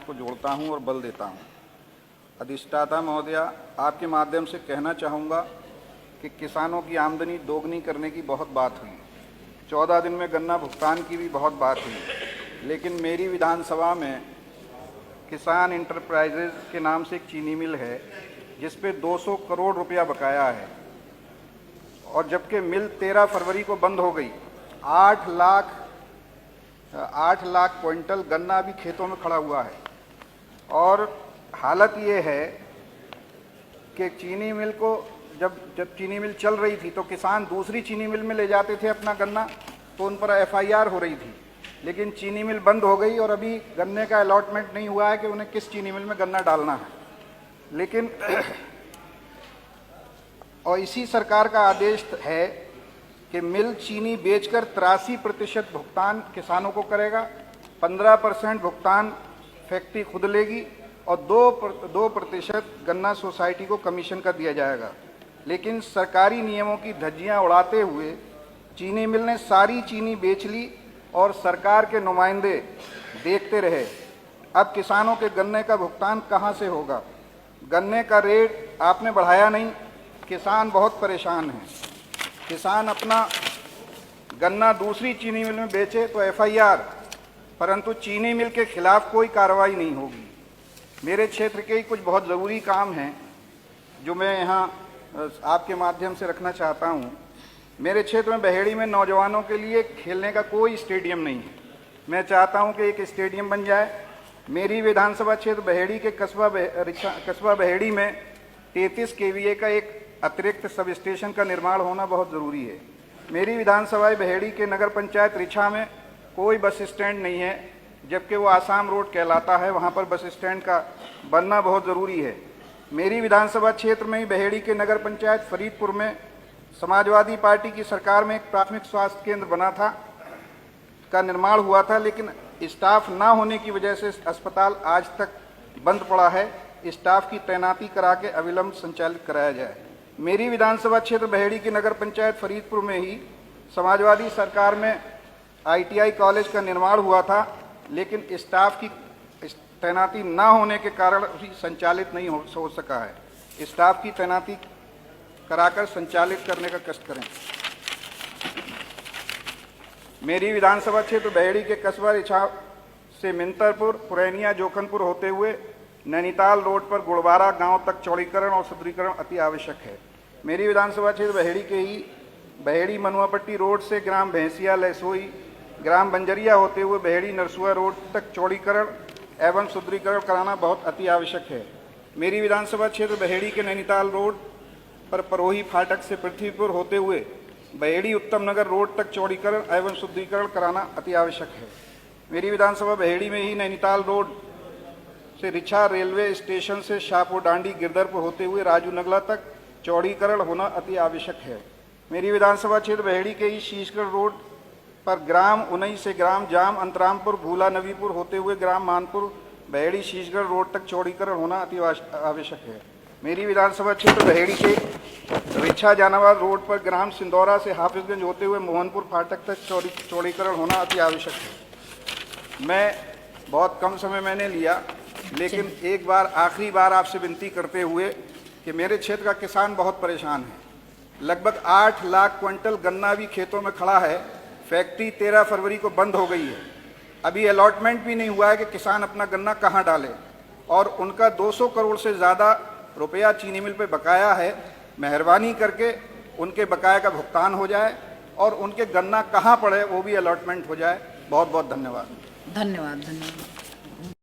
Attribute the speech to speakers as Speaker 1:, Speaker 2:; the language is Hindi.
Speaker 1: को जोड़ता हूं और बल देता हूं। अधिष्ठाता महोदया, आपके माध्यम से कहना चाहूँगा कि किसानों की आमदनी दोगुनी करने की बहुत बात हुई, 14 दिन में गन्ना भुगतान की भी बहुत बात हुई, लेकिन मेरी विधानसभा में किसान इंटरप्राइजेज के नाम से एक चीनी मिल है जिस पे 200 करोड़ रुपया बकाया है, और जबकि मिल 13 फरवरी को बंद हो गई। 8 लाख क्विंटल गन्ना भी खेतों में खड़ा हुआ है। और हालत ये है कि चीनी मिल को जब चीनी मिल चल रही थी तो किसान दूसरी चीनी मिल में ले जाते थे अपना गन्ना, तो उन पर FIR हो रही थी। लेकिन चीनी मिल बंद हो गई और अभी गन्ने का अलॉटमेंट नहीं हुआ है कि उन्हें किस चीनी मिल में गन्ना डालना है। लेकिन और इसी सरकार का आदेश है कि मिल चीनी बेचकर 83% भुगतान किसानों को करेगा, 15% भुगतान फैक्ट्री खुद लेगी और 2% गन्ना सोसाइटी को कमीशन का दिया जाएगा। लेकिन सरकारी नियमों की धज्जियां उड़ाते हुए चीनी मिल ने सारी चीनी बेच ली और सरकार के नुमाइंदे देखते रहे। अब किसानों के गन्ने का भुगतान कहां से होगा? गन्ने का रेट आपने बढ़ाया नहीं, किसान बहुत परेशान हैं। किसान अपना गन्ना दूसरी चीनी मिल में बेचे तो FIR, परंतु चीनी मिल के खिलाफ कोई कार्रवाई नहीं होगी। मेरे क्षेत्र के ही कुछ बहुत ज़रूरी काम हैं जो मैं यहाँ आपके माध्यम से रखना चाहता हूँ। मेरे क्षेत्र में बहेड़ी में नौजवानों के लिए खेलने का कोई स्टेडियम नहीं है। मैं चाहता हूँ कि एक स्टेडियम बन जाए। मेरी विधानसभा क्षेत्र बहेड़ी के कस्बा बहेड़ी में 33 KVA का एक अतिरिक्त सब स्टेशन का निर्माण होना बहुत ज़रूरी है। मेरी विधानसभा बहेड़ी के नगर पंचायत रिछा में कोई बस स्टैंड नहीं है, जबकि वो आसाम रोड कहलाता है, वहाँ पर बस स्टैंड का बनना बहुत ज़रूरी है। मेरी विधानसभा क्षेत्र में ही बहेड़ी के नगर पंचायत फरीदपुर में समाजवादी पार्टी की सरकार में एक प्राथमिक स्वास्थ्य केंद्र बना था, का निर्माण हुआ था, लेकिन स्टाफ ना होने की वजह से अस्पताल आज तक बंद पड़ा है। स्टाफ की तैनाती करा के अविलंब संचालित कराया जाए। मेरी विधानसभा क्षेत्र बहेड़ी की नगर पंचायत फरीदपुर में ही समाजवादी सरकार में ITI कॉलेज का निर्माण हुआ था, लेकिन स्टाफ की तैनाती ना होने के कारण उसी संचालित नहीं हो सका है। स्टाफ की तैनाती कराकर संचालित करने का कष्ट करें। मेरी विधानसभा क्षेत्र बहेड़ी के कस्बा रिछा से मिंतरपुर, पुरैनिया, जोखनपुर होते हुए नैनीताल रोड पर गुड़वारा गांव तक चौड़ीकरण और सुदृढ़ीकरण अति आवश्यक है। मेरी विधानसभा क्षेत्र बहेड़ी के ही बहेड़ी मनुआपट्टी रोड से ग्राम भैंसिया लहसोई, ग्राम बंजरिया होते हुए बहेड़ी नरसुआ रोड तक चौड़ीकरण एवं सुदृढ़ीकरण कराना बहुत अति आवश्यक है। मेरी विधानसभा क्षेत्र बहेड़ी के नैनीताल रोड पर परोही फाटक से पृथ्वीपुर होते हुए बहेड़ी उत्तम नगर रोड तक चौड़ीकरण एवं सुदृढ़ीकरण कराना अति आवश्यक है। मेरी विधानसभा बहेड़ी में ही नैनीताल रोड से रिछा रेलवे स्टेशन से शाहपुर डांडी गिरधरपुर होते हुए राजू नगला तक चौड़ीकरण होना अति आवश्यक है। मेरी विधानसभा क्षेत्र बहेड़ी के ही शीशगढ़ रोड पर ग्राम उनई से ग्राम जाम अंतरामपुर भूला नवीपुर होते हुए ग्राम मानपुर बहेड़ी शीशगढ़ रोड तक चौड़ीकरण होना अति आवश्यक है। मेरी विधानसभा क्षेत्र बहेड़ी के रिछा जानाबाद रोड पर ग्राम सिंदौरा से हाफिजगंज होते हुए मोहनपुर फाटक तक चौड़ीकरण होना अति आवश्यक है। मैं बहुत कम समय मैंने लिया, लेकिन एक बार आखिरी बार आपसे विनती करते हुए कि मेरे क्षेत्र का किसान बहुत परेशान है। लगभग 8 लाख क्विंटल गन्ना भी खेतों में खड़ा है। फैक्ट्री 13 फरवरी को बंद हो गई है। अभी अलॉटमेंट भी नहीं हुआ है कि किसान अपना गन्ना कहाँ डाले, और उनका 200 करोड़ से ज़्यादा रुपया चीनी मिल पे बकाया है। मेहरबानी करके उनके बकाया का भुगतान हो जाए और उनके गन्ना कहाँ पड़े वो भी अलॉटमेंट हो जाए। बहुत बहुत धन्यवाद।
Speaker 2: धन्यवाद।